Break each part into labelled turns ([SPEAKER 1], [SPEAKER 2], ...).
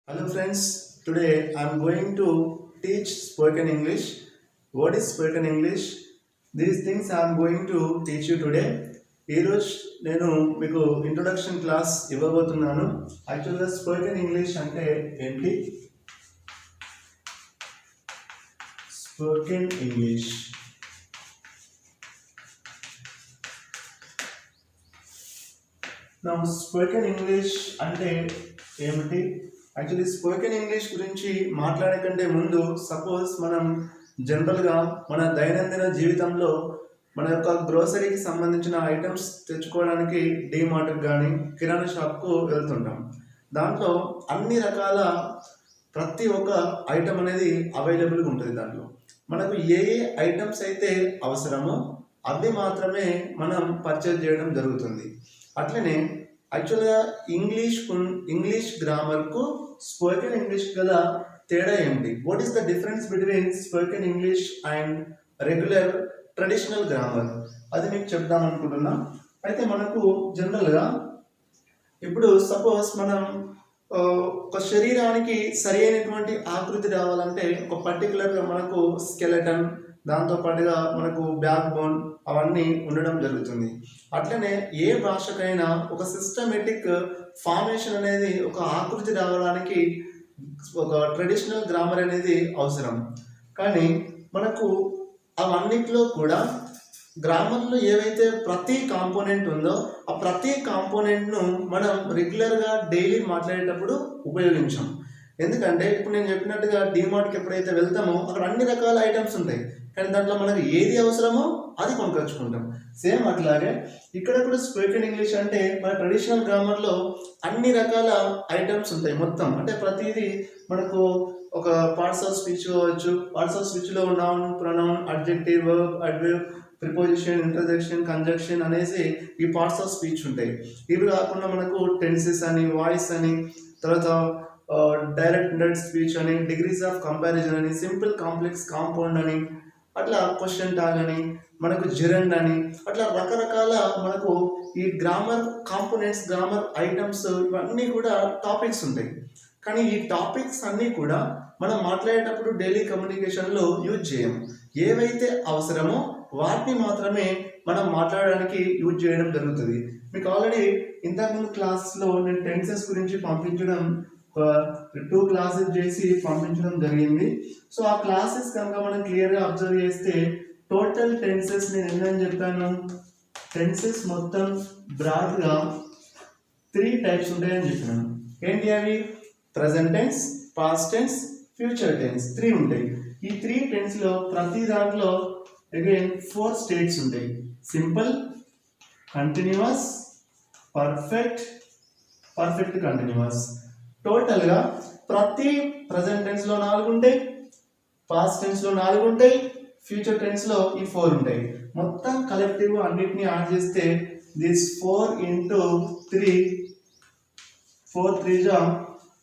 [SPEAKER 1] Hello friends, today I am going to teach spoken English. What is spoken English? These things I am going to teach you today. ఈరోజు నేను మీకు introduction class ఇవ్వబోతున్నాను. యాక్చువల్గా spoken English అంటే ఏంటి? Spoken English నా spoken English అంటే ఏమిటి? యాక్చువల్లీ స్పోకెన్ ఇంగ్లీష్ గురించి మాట్లాడే కంటే ముందు సపోజ్ మనం జనరల్గా మన దైనందిన జీవితంలో మన యొక్క గ్రోసరీకి సంబంధించిన ఐటమ్స్ తెచ్చుకోవడానికి డీమార్ట్కి కానీ కిరాణా షాప్కు వెళ్తుంటాం. దాంట్లో అన్ని రకాల ప్రతి ఒక్క ఐటమ్ అనేది అవైలబుల్గా ఉంటుంది. దాంట్లో మనకు ఏ ఏ ఐటమ్స్ అయితే అవసరమో అవి మాత్రమే మనం పర్చేజ్ చేయడం జరుగుతుంది. అట్లనే యాక్చువల్గా ఇంగ్లీష్ గ్రామర్కు స్పోకెన్ ఇంగ్లీష్ గల తేడా ఏమిటి? What is the difference between spoken English and regular traditional grammar? అది మీకు చెప్దాం అనుకుంటున్నా. అయితే మనకు జనరల్గా ఇప్పుడు సపోజ్ మనం ఒక శరీరానికి సరి అయినటువంటి ఆకృతి రావాలంటే ఒక పర్టికులర్గా మనకు స్కెలెటన్, దాంతోపాటుగా మనకు బ్యాక్ బోన్ అవన్నీ ఉండడం జరుగుతుంది. అట్లనే ఏ భాషకైనా ఒక సిస్టమేటిక్ ఫార్మేషన్ అనేది, ఒక ఆకృతి రావడానికి ఒక ట్రెడిషనల్ గ్రామర్ అనేది అవసరం. కానీ మనకు అవన్నిట్లో కూడా గ్రామర్లో ఏవైతే ప్రతి కాంపోనెంట్ ఉందో ఆ ప్రతి కాంపోనెంట్ను మనం రెగ్యులర్గా డైలీ మాట్లాడేటప్పుడు ఉపయోగించాం. ఎందుకంటే ఇప్పుడు నేను చెప్పినట్టుగా డీమార్ట్కి ఎప్పుడైతే వెళ్తామో అక్కడ అన్ని రకాల ఐటమ్స్ ఉంటాయి, కానీ దాంట్లో మనకు ఏది అవసరమో అది కొనుకొచ్చుకుంటాం. సేమ్ అట్లాగే ఇక్కడ కూడా స్పోకెన్ ఇంగ్లీష్ అంటే మన ట్రెడిషనల్ గ్రామర్లో అన్ని రకాల ఐటమ్స్ ఉంటాయి. మొత్తం అంటే ప్రతిదీ మనకు ఒక పార్ట్స్ ఆఫ్ స్పీచ్ కావచ్చు, పార్ట్స్ ఆఫ్ స్పీచ్లో noun, pronoun, adjective, verb, adverb, preposition, interjection, conjunction అనేసి ఈ పార్ట్స్ ఆఫ్ స్పీచ్ ఉంటాయి. ఇవి కాకుండా మనకు టెన్సెస్ అని, వాయిస్ అని, తర్వాత డైరెక్ట్ ఇండైరెక్ట్ స్పీచ్ అని, డిగ్రీస్ ఆఫ్ కంపారిజన్ అని, సింపుల్, కాంప్లెక్స్, కాంపౌండ్ అని, అట్లా క్వశ్చన్ టాగ్ అని, మనకు జిరండ్ అని, అట్లా రకరకాల మనకు ఈ గ్రామర్ కాంపోనెంట్స్, గ్రామర్ ఐటమ్స్ ఇవన్నీ కూడా టాపిక్స్ ఉంటాయి. కానీ ఈ టాపిక్స్ అన్నీ కూడా మనం మాట్లాడేటప్పుడు డైలీ కమ్యూనికేషన్లో యూజ్ చేయం. ఏవైతే అవసరమో వాటిని మాత్రమే మనం మాట్లాడడానికి యూజ్ చేయడం జరుగుతుంది. మీకు ఆల్రెడీ ఇంతకుముందు క్లాస్లో నేను టెన్సెస్ గురించి పంపించడం 2 క్లాసెస్ చేసి పంపించడం జరిగింది. సో ఆ క్లాసెస్ కనుక మనం క్లియర్గా అబ్జర్వ్ చేస్తే టోటల్ టెన్సెస్ నేను ఏంటని చెప్పాను? టెన్సెస్ మొత్తం బ్రాడ్గా 3 టైప్స్ ఉంటాయని చెప్పాను. ఏంటి అవి? Present tense, past tense, future tense 3 ఉంటాయి. ఈ 3 టెన్స్లో ప్రతి దాంట్లో అగైన్ 4 స్టేట్స్ ఉంటాయి. Simple, continuous, perfect continuous. టోటల్గా ప్రతి ప్రెజెంట్ టెన్స్లో 4 ఉంటాయి, పాస్ట్ టెన్స్లో 4 ఉంటాయి, ఫ్యూచర్ టెన్స్లో ఈ 4 ఉంటాయి. మొత్తం కలెక్టివ్ అన్నిటిని యాడ్ చేస్తే దిస్ 4 into 3 4 3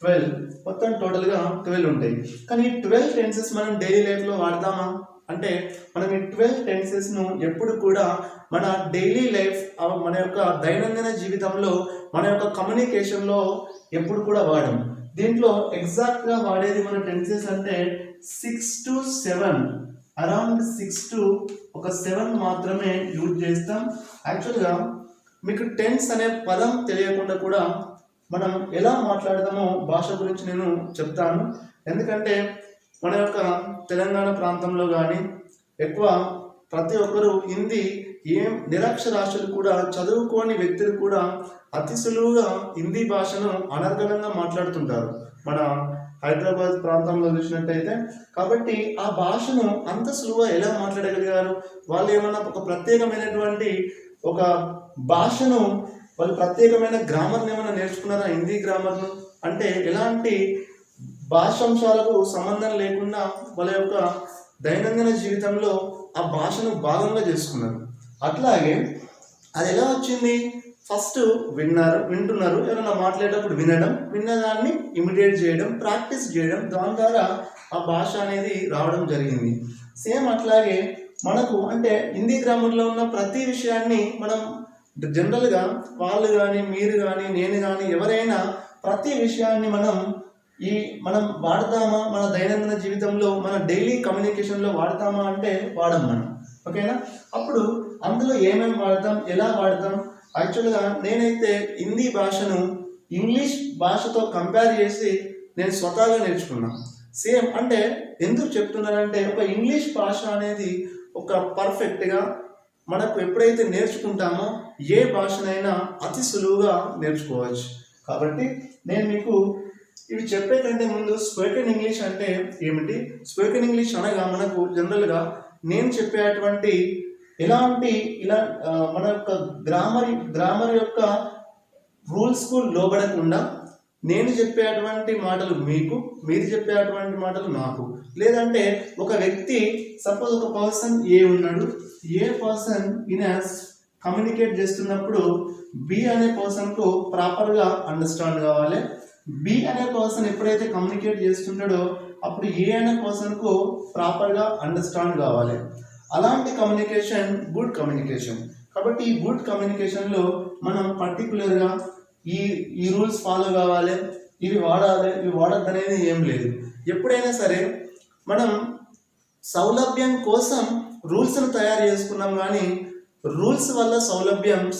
[SPEAKER 1] 12, మొత్తం టోటల్గా 12 ఉంటాయి. కానీ 12 టెన్సెస్ మనం డైలీ లైఫ్లో వాడతామా అంటే మనం ఈ 12 టెన్సెస్ను ఎప్పుడు కూడా మన డైలీ లైఫ్, మన యొక్క దైనందిన జీవితంలో, మన యొక్క కమ్యూనికేషన్లో ఎప్పుడు కూడా వాడము. దీంట్లో ఎగ్జాక్ట్గా వాడేది మన టెన్సెస్ అంటే 6 to 7, అరౌండ్ 6 to 7 మాత్రమే యూజ్ చేస్తాం. యాక్చువల్గా మీకు టెన్స్ అనే పదం తెలియకుండా కూడా మనం ఎలా మాట్లాడదామో భాష గురించి నేను చెప్తాను. ఎందుకంటే మన యొక్క తెలంగాణ ప్రాంతంలో కానీ ఎక్కువ ప్రతి ఒక్కరూ హిందీ నిరక్షరాస్యులు కూడా, చదువుకోని వ్యక్తులు కూడా అతి సులువుగా హిందీ భాషను అనర్గళంగా మాట్లాడుతుంటారు మన హైదరాబాద్ ప్రాంతంలో చూసినట్టయితే. కాబట్టి ఆ భాషను అంత సులువుగా ఎలా మాట్లాడగలిగారు? వాళ్ళు ఏమన్నా ఒక ప్రత్యేకమైనటువంటి ఒక భాషను, వాళ్ళు ప్రత్యేకమైన గ్రామర్ని ఏమైనా నేర్చుకున్నారా? హిందీ గ్రామర్ను అంటే ఎలాంటి భాషాంశాలకు సంబంధం లేకుండా వాళ్ళ యొక్క దైనందిన జీవితంలో ఆ భాషను భాగంగా చేసుకున్నారు. అట్లాగే అది ఎలా వచ్చింది? ఫస్ట్ వింటున్నారు, ఎవరైనా మాట్లాడేటప్పుడు విన్నదాన్ని ఇమిడియేట్ చేయడం, ప్రాక్టీస్ చేయడం, దాని ద్వారా ఆ భాష అనేది రావడం జరిగింది. సేమ్ అట్లాగే మనకు అంటే హిందీ గ్రామర్లో ఉన్న ప్రతి విషయాన్ని మనం జనరల్గా వాళ్ళు కానీ, మీరు కానీ, నేను కానీ, ఎవరైనా ప్రతి విషయాన్ని మనం ఈ మనం వాడతామా మన దైనందిన జీవితంలో మన డైలీ కమ్యూనికేషన్లో వాడతామా అంటే వాడం మనం. ఓకేనా? అప్పుడు అందులో ఏమేమి వాడతాం, ఎలా వాడతాం? యాక్చువల్గా నేనైతే హిందీ భాషను ఇంగ్లీష్ భాషతో కంపేర్ చేసి నేను స్వతహాగా నేర్చుకున్నాను. సేమ్ అంటే ఎందుకు చెప్తున్నానంటే ఒక ఇంగ్లీష్ భాష అనేది ఒక పర్ఫెక్ట్గా మనకు ఎప్పుడైతే నేర్చుకుంటామో ఏ భాషనైనా అతి సులువుగా నేర్చుకోవచ్చు. కాబట్టి నేను మీకు ఇవి చెప్పే కంటే ముందు స్పోకెన్ ఇంగ్లీష్ అంటే ఏమిటి, స్పోకెన్ ఇంగ్లీష్ అనగా మనకు జనరల్గా నేను చెప్పేటువంటి ఇలా మన యొక్క గ్రామర్ యొక్క రూల్స్కు లోబడకుండా నేను చెప్పేటువంటి మాటలు మీకు, మీరు చెప్పేటువంటి మాటలు నాకు, లేదంటే ఒక వ్యక్తి సపోజ్ ఒక పర్సన్ ఏ ఉన్నాడు, ఏ పర్సన్ కమ్యూనికేట్ చేస్తున్నప్పుడు బి అనే పర్సన్కు ప్రాపర్గా అండర్స్టాండ్ కావాలి. బి అనే పర్సన్ ఎప్పుడైతే కమ్యూనికేట్ చేస్తుంటాడో అప్పుడు ఏ అనే పర్సన్కు ప్రాపర్గా అండర్స్టాండ్ కావాలి. అలాంటి కమ్యూనికేషన్ గుడ్ కమ్యూనికేషన్. కాబట్టి ఈ గుడ్ కమ్యూనికేషన్లో మనం పర్టికులర్గా ఈ రూల్స్ ఫాలో కావాలి, ఇవి వాడాలి, ఇవి వాడద్దు అనేది ఏం లేదు. ఎప్పుడైనా సరే మనం సౌలభ్యం కోసం రూల్స్ను తయారు చేసుకున్నాం, కానీ రూల్స్ వల్ల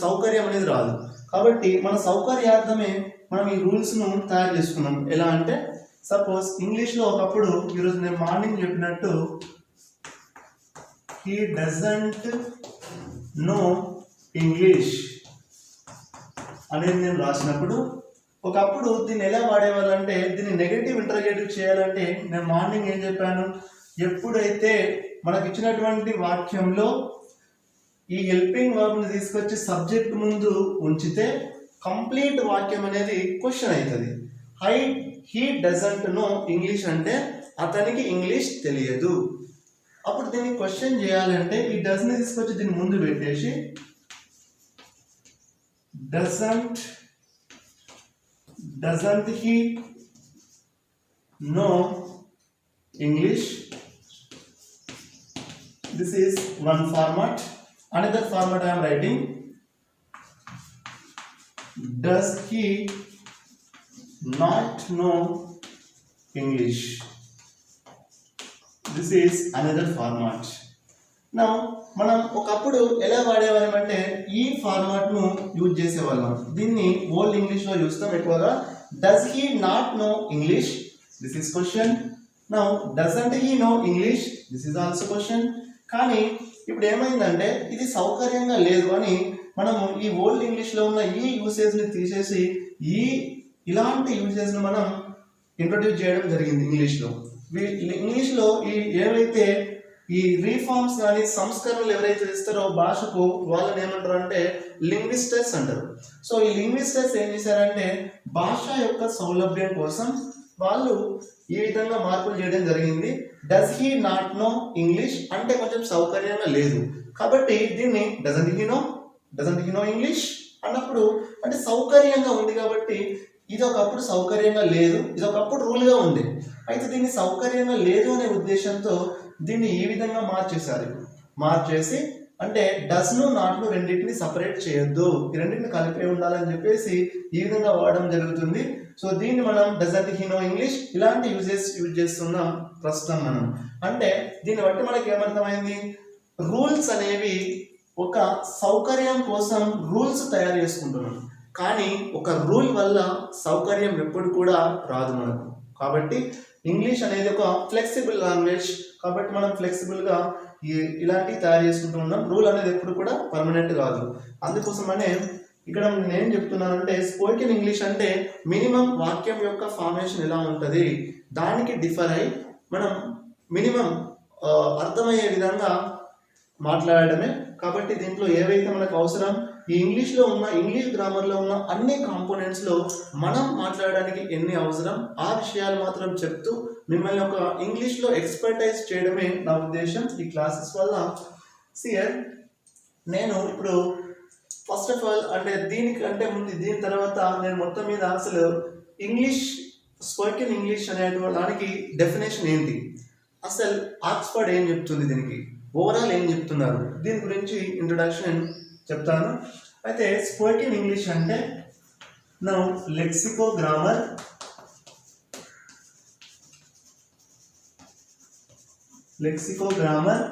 [SPEAKER 1] సౌకర్యం అనేది రాదు. కాబట్టి మన సౌకర్యార్థమే మనం ఈ రూల్స్ను తయారు చేసుకున్నాం. ఎలా అంటే సపోజ్ ఇంగ్లీష్లో ఒకప్పుడు ఈరోజు నేను మార్నింగ్ చెప్పినట్టు హీ డజంట్ నో ఇంగ్లీష్ అనేది నేను రాసినప్పుడు ఒకప్పుడు దీన్ని ఎలా వాడేవాళ్ళంటే దీన్ని నెగటివ్ ఇంటర్గేటివ్ చేయాలంటే నేను మార్నింగ్ ఏం చెప్పాను, ఎప్పుడైతే మనకి ఇచ్చినటువంటి వాక్యంలో ఈ హెల్పింగ్ వర్బ్ని తీసుకొచ్చి సబ్జెక్ట్ ముందు ఉంచితే కంప్లీట్ వాక్యం అనేది క్వశ్చన్ అవుతుంది. హీ డజంట్ నో ఇంగ్లీష్ అంటే అతనికి ఇంగ్లీష్ తెలియదు. అప్పుడు దీన్ని క్వశ్చన్ చేయాలంటే ఈ డస్ని తీసుకొచ్చి దీన్ని ముందు పెట్టేసి doesn't he know English? This is one format. Another format I am writing, does he not know English? This is another format. Now మనం ఒకప్పుడు ఎలా వాడేవాళ్ళం అంటే ఈ ఫార్మాట్ను యూజ్ చేసేవాళ్ళం. దీన్ని ఓల్డ్ ఇంగ్లీష్లో చూస్తాం ఎక్కువగా. Does he not know English? This is question. Now doesn't he know English? This is also question. కానీ ఇప్పుడు ఏమైందంటే ఇది సౌకర్యంగా లేదు అని మనము ఈ ఓల్డ్ ఇంగ్లీష్లో ఉన్న ఈ యూసేజ్ని తీసేసి ఇలాంటి యూసేజ్ను మనం ఇంట్రొడ్యూస్ చేయడం జరిగింది ఇంగ్లీష్లో. ఇంగ్లీష్లో ఏవైతే ఈ రీఫార్మ్స్ కానీ సంస్కరణలు ఎవరైతే ఇస్తారో భాషకు వాళ్ళని ఏమంటారు అంటే లింగ్విస్టర్స్ అంటారు. సో ఈ లింగ్విస్టర్స్ ఏం చేశారంటే భాష యొక్క సౌలభ్యం కోసం వాళ్ళు ఈ విధంగా మార్పులు చేయడం జరిగింది. Does he not know English అంటే కొంచెం సౌకర్యంగా లేదు కాబట్టి దీన్ని డజంట్ హీ నో ఇంగ్లీష్ అన్నప్పుడు అంటే సౌకర్యంగా ఉంది కాబట్టి ఇది ఒకప్పుడు సౌకర్యంగా లేదు, ఇది ఒకప్పుడు రూల్గా ఉంది. అయితే దీన్ని సౌకర్యంగా లేదు అనే ఉద్దేశంతో దీన్ని ఈ విధంగా మార్చేసి అంటే డస్ను నాట్ను రెండింటిని సపరేట్ చేయొద్దు, ఈ రెండింటిని కలిపే ఉండాలని చెప్పేసి ఈ విధంగా వాడడం జరుగుతుంది. సో దీన్ని మనం డజంట్ హీ నో ఇంగ్లీష్ ఇలాంటి యూజ్ చేస్తున్నాం ప్రస్తుతం మనం. అంటే దీన్ని బట్టి మనకి ఏమర్థమైంది, రూల్స్ అనేవి ఒక సౌకర్యం కోసం రూల్స్ తయారు చేసుకుంటున్నాం, కానీ ఒక రూల్ వల్ల సౌకర్యం ఎప్పుడు కూడా రాదు మనకు. కాబట్టి ఇంగ్లీష్ అనేది ఒక ఫ్లెక్సిబుల్ లాంగ్వేజ్ కాబట్టి మనం ఫ్లెక్సిబుల్గా ఇలాంటివి తయారు చేసుకుంటూ ఉన్నాం. రూల్ అనేది ఎప్పుడు కూడా పర్మనెంట్ కాదు. అందుకోసమనే ఇక్కడ నేను చెప్తున్నానంటే స్పోకెన్ ఇంగ్లీష్ అంటే మినిమం వాక్యం యొక్క ఫార్మేషన్ ఎలా ఉంటుంది దానికి డిఫర్ అయి మనం మినిమం అర్థమయ్యే విధంగా మాట్లాడడమే. కాబట్టి దీంట్లో ఏవైతే మనకు అవసరం ఈ ఇంగ్లీష్లో ఉన్న ఇంగ్లీష్ గ్రామర్లో ఉన్న అన్ని కాంపోనెంట్స్లో మనం మాట్లాడడానికి ఎన్ని అవసరం ఆ విషయాలు మాత్రం చెప్తూ మిమ్మల్ని ఒక ఇంగ్లీష్లో ఎక్స్పర్టైజ్ చేయడమే నా ఉద్దేశం ఈ క్లాసెస్ వల్ల. సియర్ నేను ఇప్పుడు ఫస్ట్ ఆఫ్ ఆల్ అంటే దీనికంటే ముందు దీని తర్వాత నేను మొత్తం మీద అసలు ఇంగ్లీష్ స్పోకెన్ ఇంగ్లీష్ అనే దానికి డెఫినేషన్ ఏంటి, అసలు ఆక్స్ఫర్డ్ ఏం చెప్తుంది, దీనికి ఓవరాల్ ఏం చెప్తున్నారు, దీని గురించి ఇంట్రొడక్షన్ చెప్తాను. అయితే స్పోకెన్ ఇంగ్లీష్ అంటే now lexicogrammar lexicogrammar,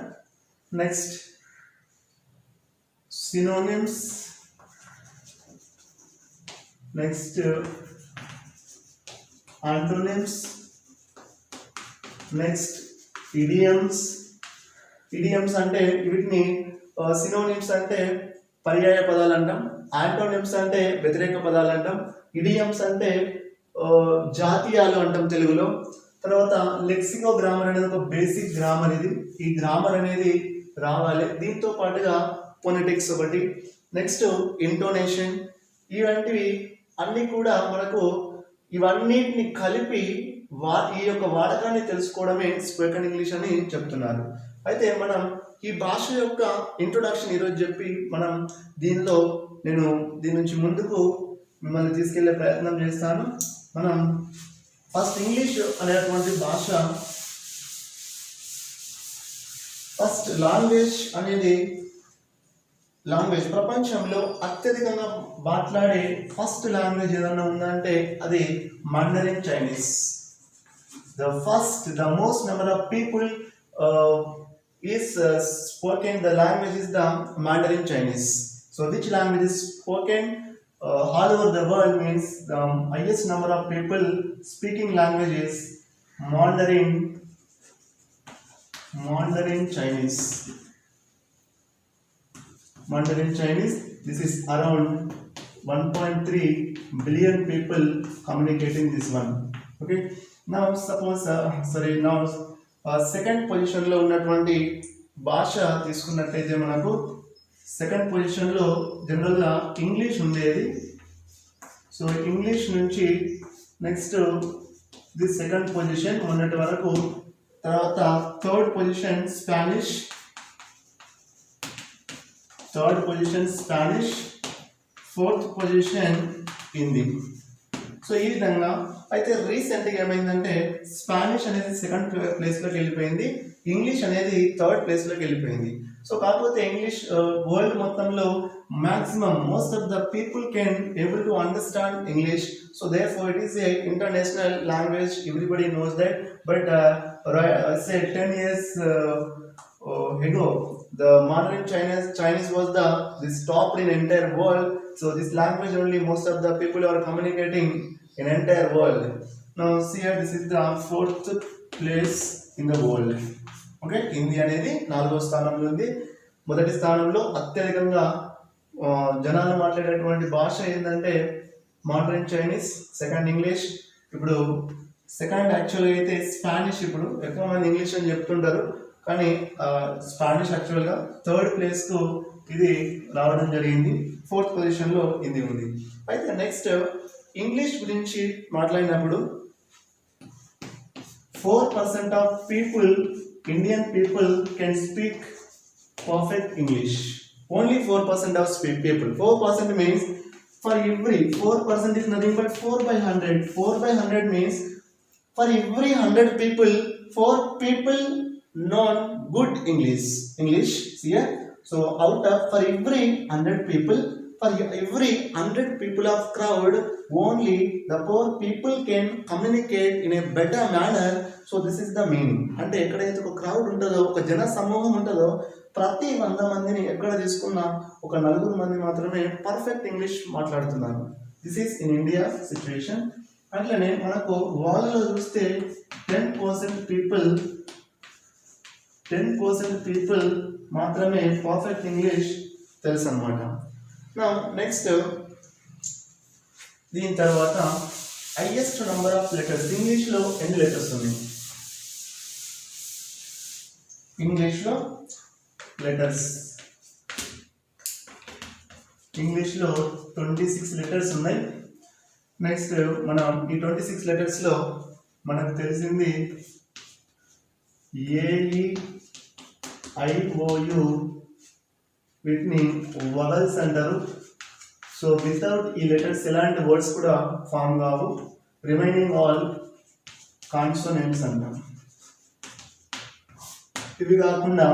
[SPEAKER 1] next synonyms, next antonyms, next idioms. idioms అంటే వీటిని synonyms అంటే పర్యాయ పదాలు అంటాం, antonyms అంటే వ్యతిరేక పదాలు అంటాం, idioms అంటే జాతీయాలు అంటాం తెలుగులో. తర్వాత లెక్సికోగ్రామర్ అనేది ఒక బేసిక్ గ్రామర్. ఈ గ్రామర్ అనేది రావాలి. దీంతో పాటుగా ఫోనెటిక్స్ ఒకటి, నెక్స్ట్ ఇంటోనేషన్, ఇవంటివి అన్నీ కూడా మనకు ఇవన్నిటిని కలిపి ఈ యొక్క వాడకాన్ని తెలుసుకోవడమే స్పోకెన్ ఇంగ్లీష్ అని చెప్తున్నారు. అయితే మనం ఈ భాష యొక్క ఇంట్రొడక్షన్ ఈరోజు చెప్పి మనం నేను దీని నుంచి ముందుకు మిమ్మల్ని తీసుకెళ్లే ప్రయత్నం చేస్తాను. మనం ఫస్ట్ ఇంగ్లీష్ అనేటువంటి భాష, ఫస్ట్ లాంగ్వేజ్ అనేది ప్రపంచంలో అత్యధికంగా మాట్లాడే ఫస్ట్ లాంగ్వేజ్ ఏదన్నా ఉందంటే అది మండరిన్ Chinese. the most number of people is spoken, the language is the Mandarin Chinese. So which language is spoken all over the world means the highest number of people speaking language is Mandarin Chinese. Mandarin Chinese, this is around 1.3 billion people communicating this one. Okay, now suppose second పొజిషన్లో ఉన్నటువంటి భాష తీసుకున్నట్టయితే మనకు second పొజిషన్లో జనరల్గా English ఉండేది. So English నుంచి next the second position మొన్నటి వరకు. తర్వాత third position Spanish, fourth position Hindi. So ఈ విధంగా అయితే రీసెంట్గా ఏమైందంటే స్పానిష్ అనేది సెకండ్ ప్లేస్లోకి వెళ్ళిపోయింది, ఇంగ్లీష్ అనేది థర్డ్ ప్లేస్లోకి వెళ్ళిపోయింది. సో కాకపోతే ఇంగ్లీష్ వరల్డ్ మొత్తంలో maximum most of the people can able to understand English, so therefore it is a international language, everybody knows that. But say 10 years ago the Mandarin Chinese was this top in entire world. So this language only most of the people are communicating in entire world. Now see here, this is the fourth place in the world. Okay, Hindi అనేది 4వ స్థానంలో ఉంది. మొదటి స్థానంలో అత్యధికంగా జనాలు మాట్లాడేటువంటి భాష ఏంటంటే మాండరిన్ చైనీస్, సెకండ్ ఇంగ్లీష్. ఇప్పుడు సెకండ్ యాక్చువల్గా అయితే స్పానిష్. ఇప్పుడు ఎక్కువ మంది ఇంగ్లీష్ అని చెప్తుంటారు, కానీ స్పానిష్ యాక్చువల్గా థర్డ్ ప్లేస్కు ఇది రావడం జరిగింది. ఫోర్త్ పొజిషన్లో హిందీ ఉంది. అయితే నెక్స్ట్ ఇంగ్లీష్ గురించి మాట్లాడినప్పుడు 4% of people, Indian people can speak perfect English. Only 4% of people. 4% means for every 4% is nothing but 4 by 100. 4 by 100 means for every 100 people, 4 people know good English. See, so out of for every 100 people, for every 100 people of crowd, only the 4 people can communicate in a better manner. So this is the meaning. అంటే ఎక్కడైతే ఒక crowd ఉంటుందో, ఒక జన సమూహం ఉంటుందో, ప్రతి 100 మందిని ఎక్కడ తీసుకున్నా ఒక 4 మంది మాత్రమే పర్ఫెక్ట్ ఇంగ్లీష్ మాట్లాడుతున్నారు. This is in India situation. అట్లనే మనకు వాళ్ళలో చూస్తే 10% పీపుల్ మాత్రమే పర్ఫెక్ట్ ఇంగ్లీష్ తెలుసు అన్నమాట. నా నెక్స్ట్ దీని తర్వాత హైయెస్ట్ నెంబర్ ఆఫ్ లెటర్స్. ఇంగ్లీష్లో ఎన్ని లెటర్స్ ఉన్నాయి? ఇంగ్లీష్లో లెటర్స్, ఇంగ్లీష్లో 26 లెటర్స్ ఉన్నాయి. నెక్స్ట్ మనం ఈ 26 లెటర్స్లో మనకు తెలిసింది AEIOU, వీటిని వవల్స్ అంటారు. సో వితౌట్ ఈ లెటర్స్ ఎలాంటి వర్డ్స్ కూడా ఫామ్ కావు. రిమైనింగ్ ఆల్ కాన్సోనెంట్స్ అంటాం. ఇవి కాకుండా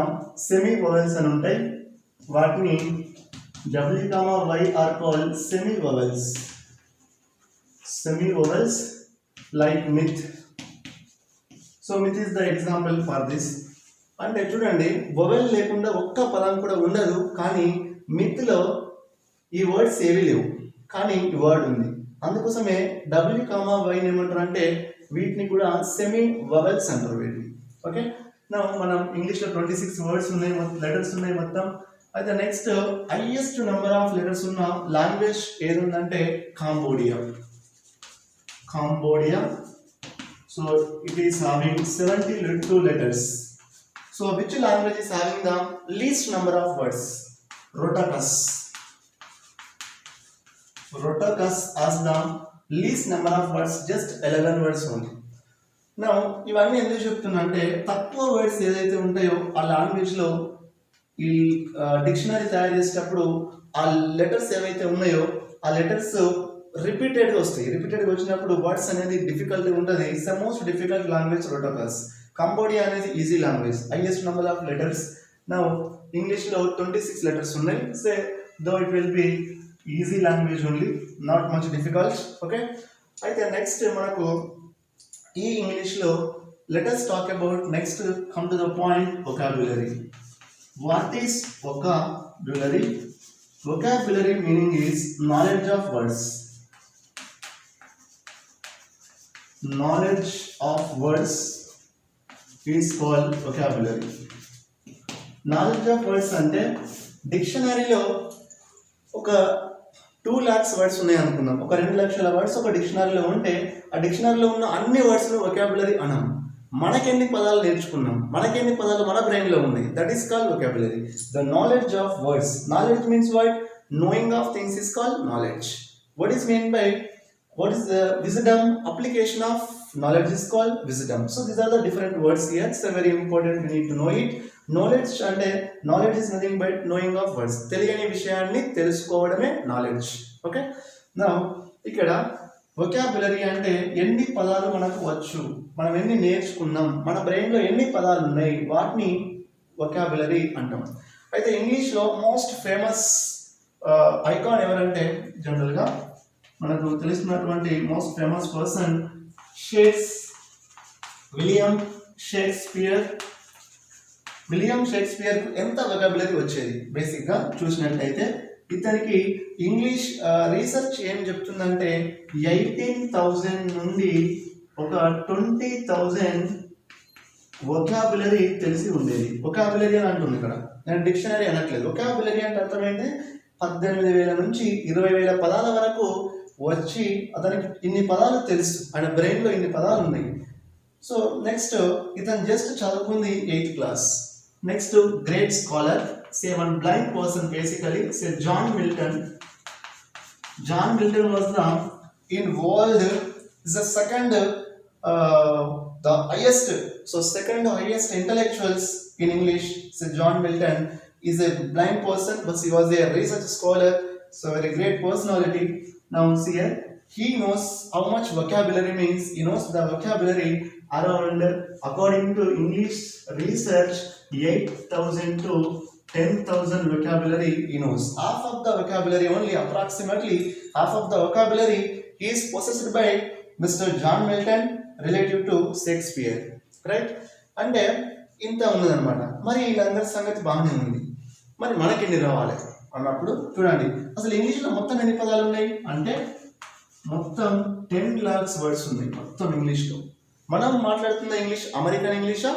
[SPEAKER 1] సెమీ వవెల్స్ అని ఉంటాయి, వాటిని WY are called semi vowels. like myth. So myth is the example for this. అంటే చూడండి, వొవెల్ లేకుండా ఒక్క పదం కూడా ఉండదు, కానీ మిత్లో ఈ వర్డ్స్ ఏవి లేవు, కానీ ఈ వర్డ్ ఉంది. అందుకోసమే డబ్ల్యూ కామా వైని ఏమంటారు అంటే వీటిని కూడా సెమీ వవెల్స్ అంటారు వీటిని. ఓకే, నా మనం ఇంగ్లీష్లో 26 వర్డ్స్ ఉన్నాయి, లెటర్స్ ఉన్నాయి మొత్తం. అయితే next highest number of letters ఉన్న లాంగ్వేజ్ ఏది ఉందంటే Cambodia. So it is having 72 letters. So which language is having the least number of words? Rotakus has the least number of words, just 11 words only. Now ఇవన్నీ ఎందుకు చెప్తున్నా అంటే తక్కువ words ఏదైతే ఉంటాయో ఆ లాంగ్వేజ్లో ఈ డిక్షనరీ తయారు చేసేటప్పుడు ఆ లెటర్స్ ఏవైతే ఉన్నాయో ఆ లెటర్స్ రిపీటెడ్గా వస్తాయి. రిపీటెడ్గా వచ్చినప్పుడు వర్డ్స్ అనేది డిఫికల్ట్గా ఉంటుంది. It's the most difficult language Rotokas. Cambodia అనేది easy language, highest number of letters. Now ఇంగ్లీష్లో 26 లెటర్స్ ఉన్నాయి. Say though it will be easy language only, not much difficult. Okay, అయితే నెక్స్ట్ మనకు ఈ ఇంగ్లీష్లో let us talk about next come to the point vocabulary. What is vocabulary? Vocabulary meaning is knowledge of words. Knowledge of words is called vocabulary. Knowledge of words అంటే డిక్షనరీలో ఒక 2 lakhs words ఉన్నాయి అనుకుందాం. ఒక 2 లక్షల words ఒక డిక్షనరీలో ఉంటే ఆ డిక్షనరీలో ఉన్న అన్ని వర్డ్స్ను vocabulary అనం. మనకెన్ని పదాలు నేర్చుకున్నాం, మనకెన్ని పదాలు మన బ్రెయిన్లో ఉన్నాయి, that is called vocabulary. The knowledge of words. Knowledge means what? Knowing of things is called knowledge. What is meant by, what is the wisdom? Application of knowledge is called wisdom. So these are the different words here. So very important, we need to know it. Knowledge అంటే knowledge is nothing but knowing of words. తెలియని విషయాన్ని తెలుసుకోవడమే knowledge. Okay, now ఇక్కడ vocabulary అంటే ఎన్ని పదాలు మనకు వచ్చు, మనం ఎన్ని నేర్చుకున్నాం, మన బ్రెయిన్లో ఎన్ని పదాలు ఉన్నాయి, వాటిని vocabulary అంటాం. అయితే ఇంగ్లీష్లో మోస్ట్ ఫేమస్ ఐకాన్ ఎవరంటే జనరల్గా మనకు తెలిసినటువంటి most famous person William Shakespeare. William షేక్స్పియర్కు ఎంత vocabulary వచ్చేది బేసిక్గా చూసినట్లయితే, ఇతనికి ఇంగ్లీష్ రీసెర్చ్ ఏం చెప్తుందంటే 18,000 నుండి ఒక 20,000 vocabulary తెలిసి ఉండేది. vocabulary అని అంటుంది ఇక్కడ, నేను డిక్షనరీ అనట్లేదు. vocabulary అంటే అర్థం ఏంటి, 18,000 నుంచి 20,000 పదాల వరకు వచ్చి అతనికి ఇన్ని పదాలు తెలుసు, ఆయన బ్రెయిన్లో ఇన్ని పదాలు ఉన్నాయి. సో నెక్స్ట్ ఇతను జస్ట్ చదువుకుంది 8th class. Next great scholar, say one blind person basically, say John Milton was the involved, is the second the highest, so second highest intellectuals in English. So John Milton is a blind person, but he was a research scholar, so very great personality. Now see here, he knows how much vocabulary means. He knows the vocabulary around, according to English research, 8,000 to 10,000 vocabulary he knows. Half of the vocabulary, only approximately half of the vocabulary is possessed by Mr. John Milton relative to Shakespeare, right? అంటే ఇంత ఉన్నదన్నమాట. మరి వీళ్ళందరి సంగతి బాగానే ఉంది, మరి మనకెన్ని రావాలి అన్నప్పుడు చూడండి, అసలు ఇంగ్లీష్లో మొత్తం ఎన్ని పదాలు ఉన్నాయి అంటే మొత్తం 10 lakhs వర్డ్స్ ఉన్నాయి మొత్తం ఇంగ్లీష్లో. మనం మాట్లాడుతున్న ఇంగ్లీష్ అమెరికన్ ఇంగ్లీషా,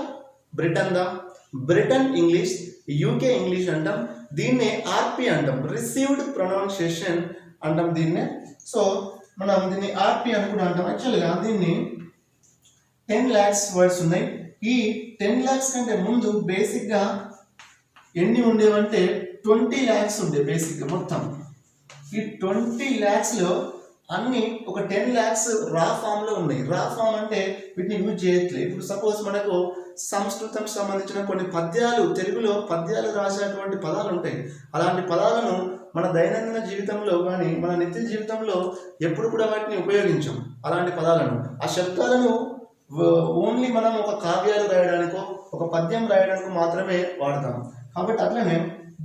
[SPEAKER 1] బ్రిటన్ ఇంగ్లీష్, యూకే ఇంగ్లీష్ అంటాం. దీన్నే ఆర్పి అంటాం, రిసీవ్డ్ ప్రొనౌన్సియేషన్ అంటాం దీన్నే. సో మనం దీన్ని ఆర్పి అని కూడా అంటాం. యాక్చువల్గా దీన్ని 10 lakhs వర్డ్స్ ఉన్నాయి. ఈ 10 lakhs కంటే ముందు బేసిక్గా ఎన్ని ఉండేవంటే 20 lakhs ఉండే బేసిక్గా మొత్తం. ఈ 20 lakhsలో అన్ని ఒక 10 lakhs రా ఫామ్లో ఉన్నాయి. రా ఫామ్ అంటే వీటిని యూజ్ చేయట్లేదు. ఇప్పుడు సపోజ్ మనకు సంస్కృతం సంబంధించిన కొన్ని పద్యాలు, తెలుగులో పద్యాలు రాసేటువంటి పదాలు ఉంటాయి. అలాంటి పదాలను మన దైనందిన జీవితంలో కానీ మన నిత్య జీవితంలో ఎప్పుడు కూడా వాటిని ఉపయోగించాం. అలాంటి పదాలను, ఆ శబ్దాలను ఓన్లీ మనం ఒక కావ్యాలు రాయడానికో ఒక పద్యం రాయడానికో మాత్రమే వాడతాం. కాబట్టి అట్లనే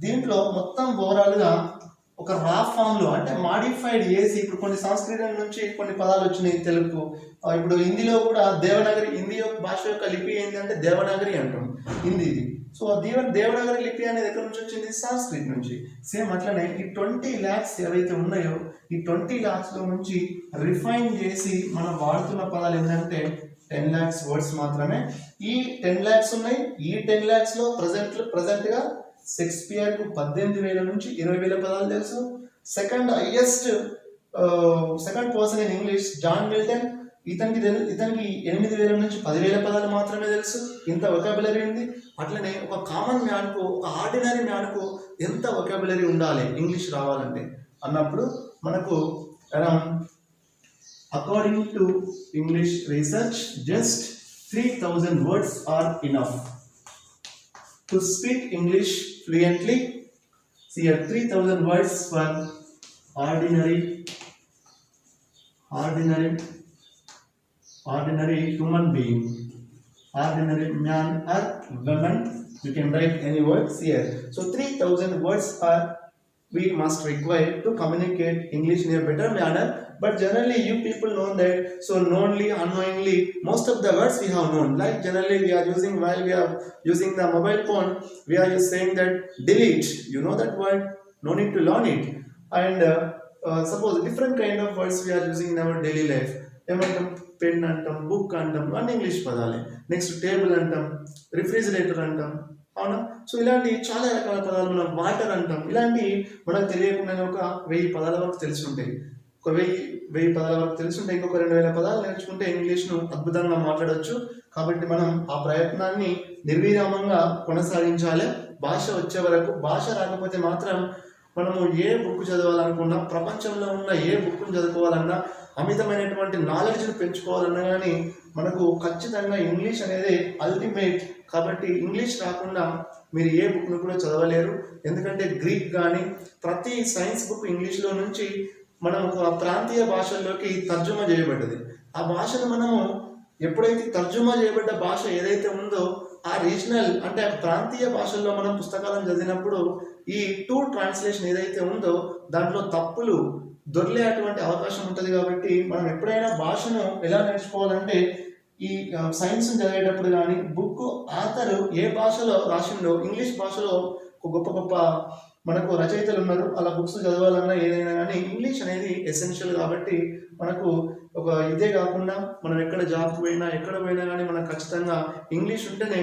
[SPEAKER 1] దీంట్లో మొత్తం ఓవరాల్గా ఒక రా ఫామ్లో అంటే మాడిఫైడ్ చేసి, ఇప్పుడు కొన్ని సంస్కృతం నుంచి కొన్ని పదాలు వచ్చినాయి తెలుగు. ఇప్పుడు హిందీలో కూడా దేవనాగరి, హిందీ భాష యొక్క లిపి ఏంటంటే దేవనాగరి అంటాం హిందీది. సో దేవనాగరి లిపి అనేది ఎక్కడి నుంచి వచ్చింది? సంస్కృత్ నుంచి. సేమ్ అట్లనే ఈ 20 lakhs ఏవైతే ఉన్నాయో ఈ 20 lakhsలో నుంచి రిఫైన్ చేసి మనం వాడుతున్న పదాలు ఏంటంటే 10 lakhs వర్డ్స్ మాత్రమే. ఈ 10 lakhs ఉన్నాయి. ఈ 10 lakhsలో ప్రజెంట్గా షేక్స్పియర్కు 18,000 నుంచి 20,000 పదాలు తెలుసు. Second person in English John Milton, ఇతనికి 8,000 నుంచి 10,000 పదాలు మాత్రమే తెలుసు. ఇంత వొకాబులరీ ఉంది. అట్లనే ఒక కామన్ మ్యాన్కు, ఒక ఆర్డినరీ మ్యాన్కు ఎంత వొకాబులరీ ఉండాలి ఇంగ్లీష్ రావాలంటే అన్నప్పుడు మనకు around according to English research just 3,000 words are enough to speak English fluently. See here 3,000 words for ordinary human being, ordinary man or woman. You can write any words here. So 3,000 words are we must require to communicate English in a better manner. But generally you people know that, so knowingly, unknowingly, most of the words we have known. Like generally we are using, while we are using the mobile phone, we are just saying that delete. You know that word, no need to learn it. And suppose different kind of words we are using in our daily life. ఏమంటాం? Pen అంటాం, book అంటాం, అన్ని English పదాలే. Next table అంటాం, refrigerator అంటాం, అవునా? So ఇలాంటి చాలా రకాల పదాలు. మనం వాటర్ అంటాం. ఇలాంటి మనకు తెలియకుండా ఒక 1000 పదాల వరకు తెలిసి ఉంటాయి. ఒక 1000 పదాల వరకు తెలుసుంటే ఇంకొక 2,000 పదాలు నేర్చుకుంటే ఇంగ్లీష్ను అద్భుతంగా మాట్లాడవచ్చు. కాబట్టి మనం ఆ ప్రయత్నాన్ని నిర్విరామంగా కొనసాగించాలి భాష వచ్చే వరకు. భాష రాకపోతే మాత్రం మనము ఏ బుక్ చదవాలనుకున్నా, ప్రపంచంలో ఉన్న ఏ బుక్ను చదువుకోవాలన్నా, అమితమైనటువంటి నాలెడ్జ్ను పెంచుకోవాలన్నా కానీ మనకు ఖచ్చితంగా ఇంగ్లీష్ అనేది అల్టిమేట్. కాబట్టి ఇంగ్లీష్ రాకుండా మీరు ఏ బుక్ను కూడా చదవలేరు. ఎందుకంటే గ్రీక్ కానీ ప్రతి సైన్స్ బుక్ ఇంగ్లీష్లో నుంచి మనం ఒక ప్రాంతీయ భాషల్లోకి తర్జుమా చేయబడ్డది. ఆ భాషను మనము ఎప్పుడైతే తర్జుమా చేయబడ్డ భాష ఏదైతే ఉందో ఆ రీజనల్ అంటే ప్రాంతీయ భాషల్లో మనం పుస్తకాలను చదివినప్పుడు ఈ టూ ట్రాన్స్లేషన్ ఏదైతే ఉందో దాంట్లో తప్పులు దొరికేటువంటి అవకాశం ఉంటుంది. కాబట్టి మనం ఎప్పుడైనా భాషను ఎలా నేర్చుకోవాలంటే ఈ సైన్స్ చదివేటప్పుడు కానీ బుక్ ఆథరు ఏ భాషలో రాసిండో, ఇంగ్లీష్ భాషలో గొప్ప గొప్ప మనకు రచయితలు ఉన్నారు. అలా బుక్స్ చదవాలన్నా ఏదైనా కానీ ఇంగ్లీష్ అనేది ఎసెన్షియల్. కాబట్టి మనకు ఒక ఇదే కాకుండా మనం ఎక్కడ జాబ్కి పోయినా ఎక్కడ పోయినా కానీ మనకు ఖచ్చితంగా ఇంగ్లీష్ ఉంటేనే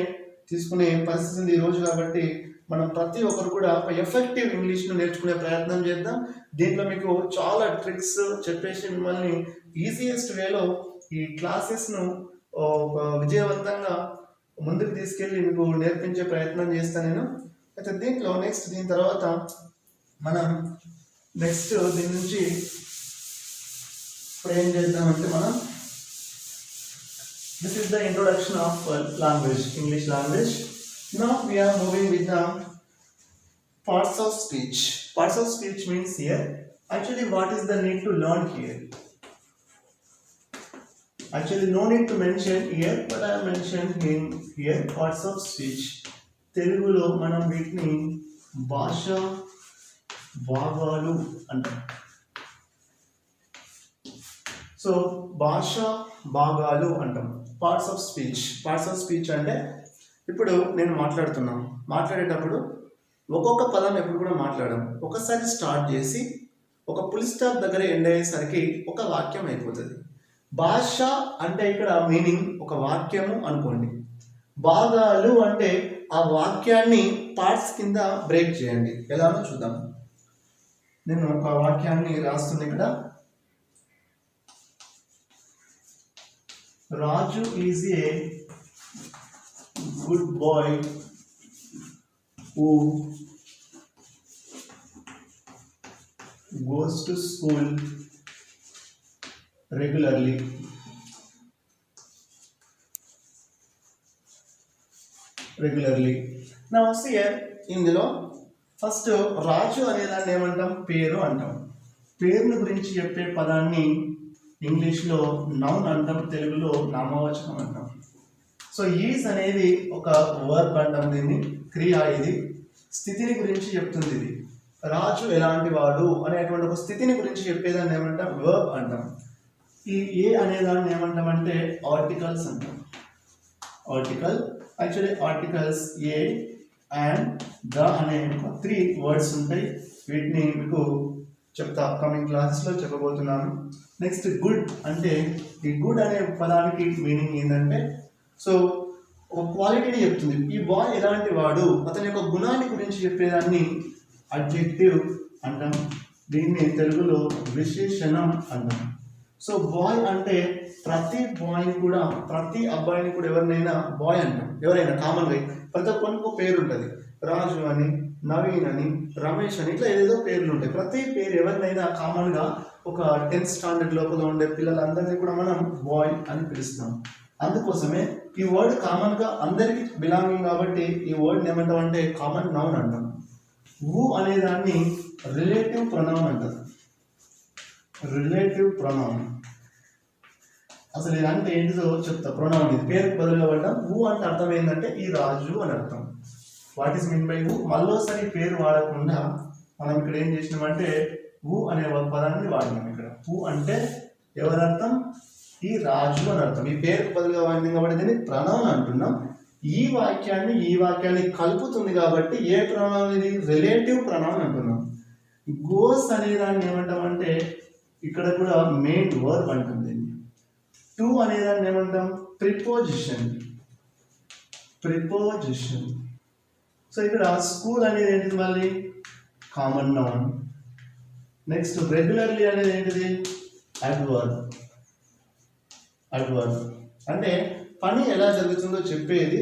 [SPEAKER 1] తీసుకునే పరిస్థితి ఉంది ఈరోజు. కాబట్టి మనం ప్రతి ఒక్కరు కూడా ఒక ఎఫెక్టివ్ ఇంగ్లీష్ను నేర్చుకునే ప్రయత్నం చేద్దాం. దీంట్లో మీకు చాలా ట్రిక్స్ చెప్పేసి మిమ్మల్ని ఈజియెస్ట్ వేలో ఈ క్లాసెస్ను విజయవంతంగా ముందుకు తీసుకెళ్ళి మీకు నేర్పించే ప్రయత్నం చేస్తాను నేను. అయితే దీంట్లో దీని తర్వాత మనం దీని నుంచి ఇప్పుడు ఏం చేద్దామంటే మనం this is the introduction of language, English language. Now we are moving with the parts of speech. Parts of speech means here, actually what is the need to learn here? Actually no need to mention here, but I have mentioned in here parts of speech. తెలుగులో మనం వీటిని భాష భాగాలు అంటాం. So భాష భాగాలు అంటాం, parts of speech. Parts of speech అంటే ఇప్పుడు నేను మాట్లాడేటప్పుడు ఒక్కొక్క పదం ఎప్పుడు కూడా మాట్లాడడం, ఒకసారి స్టార్ట్ చేసి ఒక ఫుల్ స్టాప్ దగ్గర ఎండ్ అయ్యేసరికి ఒక వాక్యం అయిపోతుంది. భాష అంటే ఇక్కడ మీనింగ్ ఒక వాక్యము అనుకోండి. భాగాలు అంటే ఆ వాక్యాన్ని పార్ట్స్ కింద బ్రేక్ చేయండి. ఎలానో చూద్దాం. నేను ఒక వాక్యాన్ని రాస్తున్నా ఇక్కడ. Raju is a good boy who goes to school regularly. Now see here, ఇందులో ఫస్ట్ రాజు అనే దాన్ని ఏమంటాం? పేరు అంటాం. పేరుని గురించి చెప్పే పదాన్ని ఇంగ్లీష్లో నౌన్ అంటాం, తెలుగులో నామవాచకం అంటాం. సో ఈజ్ అనేది ఒక వర్బ్ అంటాం, దీన్ని క్రియ. ఇది స్థితిని గురించి చెప్తుంది. ఇది రాజు ఎలాంటి వాడు అనేటువంటి ఒక స్థితిని గురించి చెప్పేదాన్ని ఏమంటాం వర్బ్ అంటాం. ఈ ఏ అనేదాన్ని ఏమంటామంటే ఆర్టికల్స్ అంటాం. Article actually articles A and the అనే 3 వర్డ్స్ ఉంటాయి. వీటిని మీకు చెప్తా అప్కమింగ్ క్లాసెస్లో చెప్పబోతున్నాను. నెక్స్ట్ గుడ్ అంటే ఈ గుడ్ అనే పదానికి మీనింగ్ ఏంటంటే సో ఒక క్వాలిటీని చెప్తుంది. ఈ బాయ్ ఎలాంటి వాడు అతని యొక్క గుణాన్ని గురించి చెప్పేదాన్ని అడ్జెక్టివ్ అంటాం. దీన్ని తెలుగులో విశేషణం అంటాం. సో బాయ్ అంటే ప్రతి బాయ్ని కూడా ప్రతి అబ్బాయిని కూడా ఎవరినైనా బాయ్ అంటాం. ఎవరైనా కామన్గా ప్రతి ఒక్కరికి పేరు ఉంటుంది. రాజు అని, నవీన్ అని, రమేష్ అని ఇట్లా ఏదేదో పేర్లు ఉంటాయి. ప్రతి పేరు ఎవరినైనా కామన్గా ఒక 10th స్టాండర్డ్ లోపల ఉండే పిల్లలందరినీ కూడా మనం బాయ్ అని పిలుస్తాం. అందుకోసమే ఈ వర్డ్ కామన్గా అందరికి బిలాంగింగ్ కాబట్టి ఈ వర్డ్ ఏమంటామంటే కామన్ నౌన్ అంటాం. వు అనే దాన్ని రిలేటివ్ ప్రొనౌన్ అంటారు. రిలేటివ్ ప్రొనౌన్ అసలు ఇదంటే ఏంటిదో చెప్తా. ప్రొనౌన్ ఇది పేరుకు బదులుగా పడ్డాం. వు అంటే అర్థం ఏంటంటే ఈ రాజు అని అర్థం. వాట్ ఈస్ మీన్ బై వు? మళ్ళీసారి పేరు వాడకుండా మనం ఇక్కడ ఏం చేసినామంటే వు అనే పదాన్ని వాడినాం. ఇక్కడ వు అంటే ఎవరర్థం? ఈ రాజు అని అర్థం. ఈ పేరుకు బదులుగా వాడింది కాబట్టి దీన్ని ప్రొనౌన్ అంటున్నాం. ఈ వాక్యాన్ని కలుపుతుంది కాబట్టి ఏ ప్రొనౌన్ ఇది? రిలేటివ్ ప్రొనౌన్ అంటున్నాం. గోస్ అనే దాన్ని ఏమంటామంటే ఇక్కడ కూడా మెయిన్ వర్బ్ అంటుంది. టు అనేదాన్ని ఏమంటాం? ప్రిపోజిషన్. ప్రిపోజిషన్. సో ఇక్కడ స్కూల్ అనేది ఏంటిది? మళ్ళీ కామన్ నౌన్. నెక్స్ట్ రెగ్యులర్లీ అనేది ఏంటిది? అడ్వర్బ్. అడ్వర్బ్ అంటే పని ఎలా జరుగుతుందో చెప్పేది.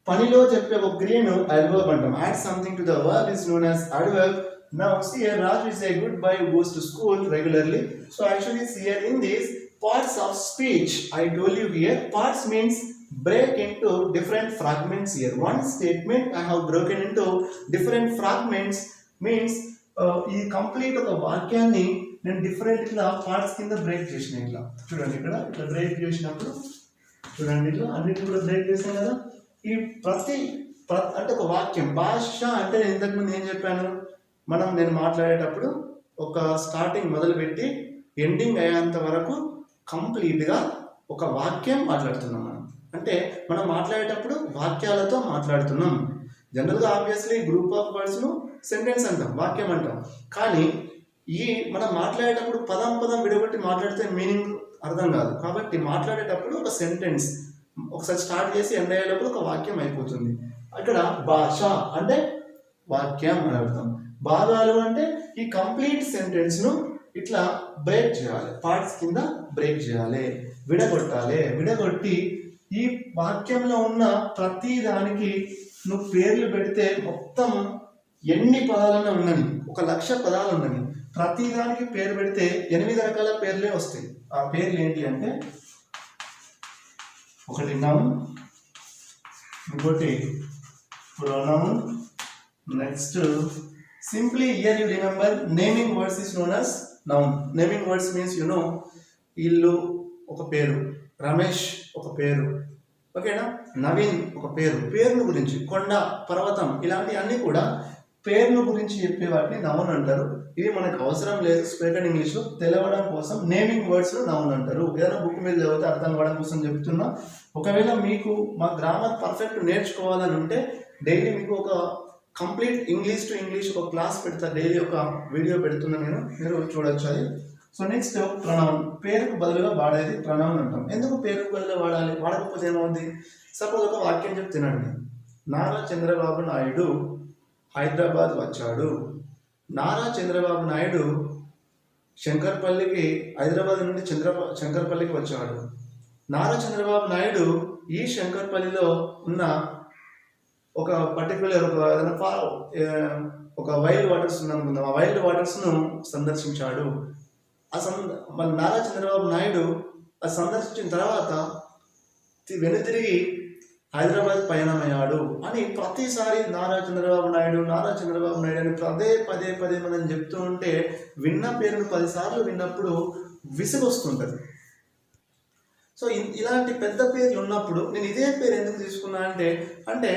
[SPEAKER 1] పనిలో చెప్పే ఒక క్రియను అడ్వర్బ్ అంటాం. Add something to the verb is known as adverb. Now see here, Raj is a good boy who goes to school regularly. So actually see here in this parts of speech, I told you here, parts means break into different fragments here. One statement I have broken into different fragments means ఈ complete ఒక వాక్యాన్ని నేను different ఇట్లా parts కింద break చేసిన. ఇట్లా చూడండి, ఇక్కడ ఇట్లా బ్రేక్ చేసినప్పుడు చూడండి ఇట్లా అన్నిటి కూడా బ్రేక్ చేసాను కదా. ఈ ప్రతి అంటే ఒక వాక్యం భాష అంటే ఇంతకుముందు ఏం చెప్పాను, నేను మాట్లాడేటప్పుడు ఒక స్టార్టింగ్ మొదలుపెట్టి ఎండింగ్ అయ్యేంత వరకు కంప్లీట్గా ఒక వాక్యం మాట్లాడుతున్నాం. అంటే మనం మాట్లాడేటప్పుడు వాక్యాలతో మాట్లాడుతున్నాం. జనరల్గా ఆబ్వియస్లీ గ్రూప్ ఆఫ్ వర్డ్స్ను సెంటెన్స్ అంటాం, వాక్యం అంటాం. కానీ మనం మాట్లాడేటప్పుడు పదం విడగొట్టి మాట్లాడితే మీనింగ్ అర్థం కాదు. కాబట్టి మాట్లాడేటప్పుడు ఒక సెంటెన్స్ ఒకసారి స్టార్ట్ చేసి ఎండ్ అయ్యేటప్పుడు ఒక వాక్యం అయిపోతుంది. అక్కడ భాష అంటే వాక్యం అని అర్థం. భాగాలు అంటే ఈ కంప్లీట్ సెంటెన్స్ను ఇట్లా బ్రేక్ చేయాలి, పార్ట్స్ కింద బ్రేక్ చేయాలి, విడగొట్టి ఈ వాక్యంలో ఉన్న ప్రతి దానికి నువ్వు పేర్లు పెడితే మొత్తం ఎన్ని పదాలన్నా ఉన్నది, 1,00,000 పదాలు ఉన్నది. ప్రతి దానికి పేరు పెడితే 8 రకాల పేర్లే వస్తాయి. ఆ పేర్లు ఏంటి అంటే ఒకటి నౌన్, ఇంకోటి pronoun, next simply here you remember naming words is known as noun. Naming words means ఇల్లు ఒక పేరు, రమేష్ ఒక పేరు, ఓకేనా, నవీన్ ఒక పేరు. పేరును గురించి కొండ, పర్వతం ఇలాంటి అన్ని కూడా పేరును గురించి చెప్పే వాటిని నౌన్ అంటారు. ఇది మనకు అవసరం లేదు స్పోకెన్ ఇంగ్లీష్లో, తెలవడం కోసం నేమింగ్ వర్డ్స్ నౌన్ అంటారు. ఏదైనా బుక్ మీద చదివితే అర్థం కావడం కోసం చెప్తున్నా. ఒకవేళ మీకు మా గ్రామర్ పర్ఫెక్ట్ నేర్చుకోవాలని ఉంటే డైలీ మీకు ఒక కంప్లీట్ ఇంగ్లీష్ టు ఇంగ్లీష్ ఒక క్లాస్ పెడతా, డైలీ ఒక వీడియో పెడుతున్నా మీరు చూడొచ్చు అది. సో నెక్స్ట్ ప్రొనౌన్, పేరుకు బదులుగా వాడేది ప్రొనౌన్ అంటాం. ఎందుకు పేరుకు బదులుగా వాడాలి? వాడకపోతే ఏమవుతుంది? సపోజ్ ఒక వాక్యం చెప్తున్నాండి, నారా చంద్రబాబు నాయుడు హైదరాబాద్ వచ్చాడు. నారా చంద్రబాబు నాయుడు శంకర్పల్లికి, హైదరాబాద్ నుండి శంకర్పల్లికి వచ్చాడు. నారా చంద్రబాబు నాయుడు ఈ శంకర్పల్లిలో ఉన్న ఒక పర్టికులర్ ఒక వైల్డ్ వాటర్స్ ఉందనుకుందాం, ఆ వైల్డ్ వాటర్స్ను సందర్శించాడు. మళ్ళీ నారా చంద్రబాబు నాయుడు అది సందర్శించిన తర్వాత వెనుతిరిగి హైదరాబాద్ పయనమయ్యాడు అని ప్రతిసారి నారా చంద్రబాబు నాయుడు అని పదే మనం చెప్తూ ఉంటే విన్న పేరును 10 సార్లు విన్నప్పుడు విసుగొస్తుంటుంది. సో ఇలాంటి పెద్ద పేర్లు ఉన్నప్పుడు నేను ఇదే పేరు ఎందుకు తీసుకున్నా అంటే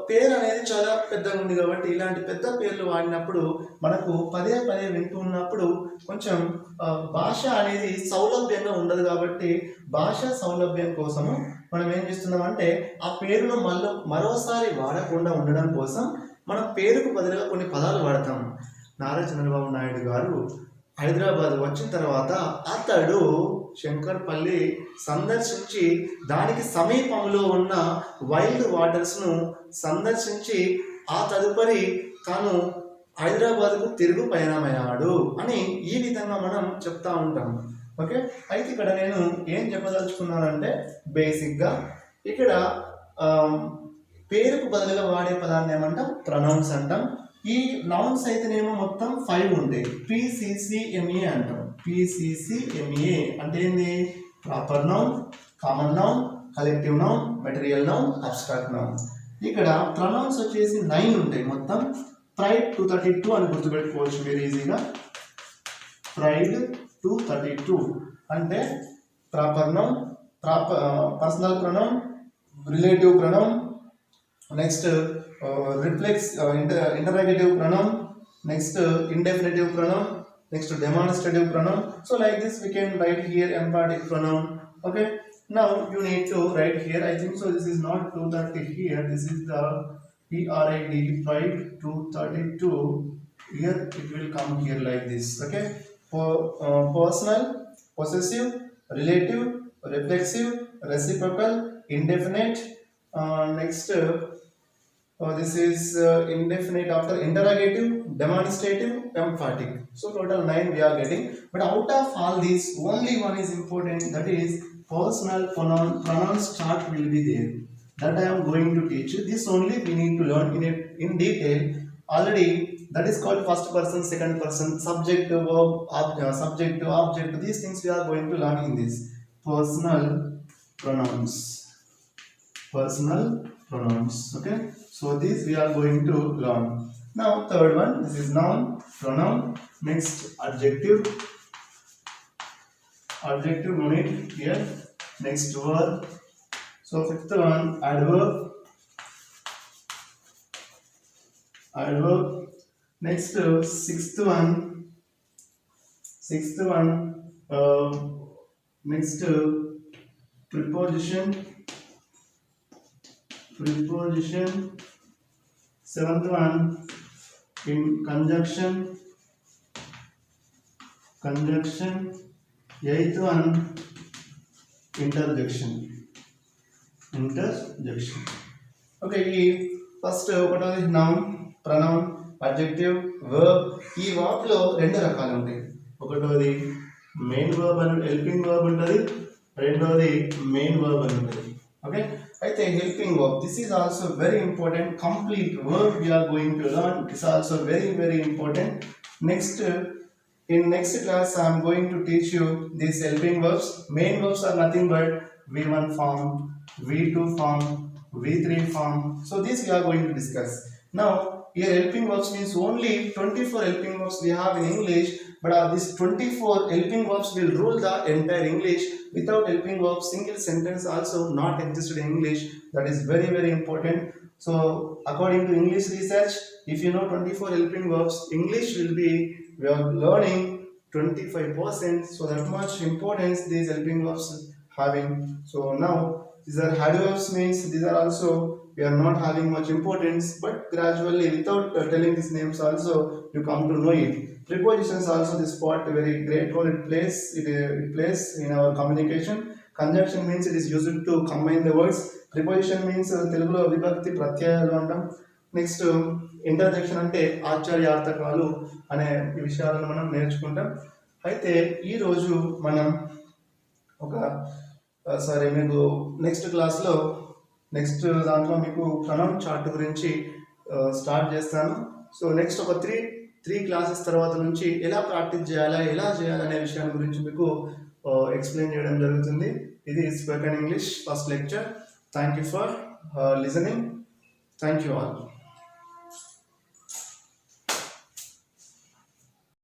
[SPEAKER 1] పేరు అనేది చాలా పెద్దగా ఉంది కాబట్టి ఇలాంటి పెద్ద పేర్లు వాడినప్పుడు మనకు పదే పదే వింటూ ఉన్నప్పుడు కొంచెం భాష అనేది సౌలభ్యంగా ఉండదు కాబట్టి భాష సౌలభ్యం కోసము మనం ఏం చేస్తున్నామంటే ఆ పేరును మరోసారి వాడకుండా ఉండడం కోసం మన పేరుకు బదులుగా కొన్ని పదాలు వాడతాం. నారా చంద్రబాబు నాయుడు గారు హైదరాబాద్ వచ్చిన తర్వాత అతడు శంకర్పల్లి సందర్శించి దానికి సమీపంలో ఉన్న వైల్డ్ వాటర్స్ను సందర్శించి ఆ తదుపరి తాను హైదరాబాద్కు తిరుగు పయనమయ్యాడు అని ఈ విధంగా మనం చెప్తా ఉంటాం. ఓకే, అయితే ఇక్కడ నేను ఏం చెప్పదలుచుకున్నానంటే బేసిక్గా ఇక్కడ పేరుకు బదులుగా వాడే పదాన్ని ఏమంటాం, ప్రొనౌన్స్ అంటాం. ఈ నౌన్స్ అయితేనేమో మొత్తం 5 ఉంటాయి. PCCMA అంటాం. PCCMA అంటే ఏంది? Proper noun, common noun, collective noun, material noun, abstract noun. ఇక్కడ ప్రొనౌన్స్ వచ్చేసి 9 ఉంటాయి మొత్తం. ప్రైడ్ 232 అని గుర్తుపెట్టుకోవచ్చు మీరు ఈజీగా. ప్రైడ్ 232 అంటే proper noun, personal pronoun, relative pronoun, next reflex interrogative pronoun, next indefinitive pronoun, next demonstrative pronoun. So like this we can write here emphatic pronoun. Okay, now you need to write here, I think so this is not 230 here, this is the PRID, pride 232. Here it will come here like this. Okay, for personal, possessive, relative, reflexive, reciprocal, indefinite, next this is indefinite after interrogative, demonstrative, emphatic. So total 9 we are getting. But out of all these, only one is important, that is personal pronouns chart will be there. That I am going to teach you. This only we need to learn in detail. Already that is called first person, second person, subject, verb, subject, object. These things we are going to learn in this. Personal pronouns. Personal pronouns. Okay. So these we are going to learn. Now third one, this is noun, pronoun, next adjective, no need here, next verb. So fifth one, adverb, next sixth one, next preposition, seventh one in conjunction, eighth one interjection. Okay, first what are the noun, pronoun, adjective, verb. ఈ verb లో రెండు రకాలు ఉంటాయి. ఒకటోది main verb and helping verb ఉంటుంది, రెండోది main verb అని ఉంటుంది. Okay, అయితే helping verb, this is also very important. Complete verb we are going to learn. This is also very important. Next in next class I am going to teach you these helping verbs. Main verbs are nothing but V1 form, V2 form, V3 form. So this we are going to discuss. Now here helping verbs means only 24 helping verbs we have in English, but these 24 helping verbs will rule the entire English. Without helping verbs, single sentence also not existed in English. That is very important. So according to English research, if you know 24 helping verbs, English will be, we are learning 25%. So that much importance these helping verbs having. So now these are adverbs, means these are also we are not having much importance, but gradually without telling these names also you come to know it. Prepositions also, this part very great role it plays in our communication. Conjunction means it is used to combine the words. Preposition means telugulo vibhakti pratyyalu antam. Next interjection అంటే ఆశ్చర్యార్థకాలు అనే విషయాలను మనం నేర్చుకుంటాం. అయితే ఈ రోజు మనం ఒక మీకు నెక్స్ట్ క్లాస్లో నెక్స్ట్ దాంట్లో మీకు ప్రొనౌన్ చార్ట్ గురించి స్టార్ట్ చేస్తాను. సో నెక్స్ట్ ఒక త్రీ క్లాసెస్ తర్వాత నుంచి ఎలా ప్రాక్టీస్ చేయాలనే విషయాల గురించి మీకు ఎక్స్ప్లెయిన్ చేయడం జరుగుతుంది. ఇది spoken English first lecture. Thank you for listening. Thank you all.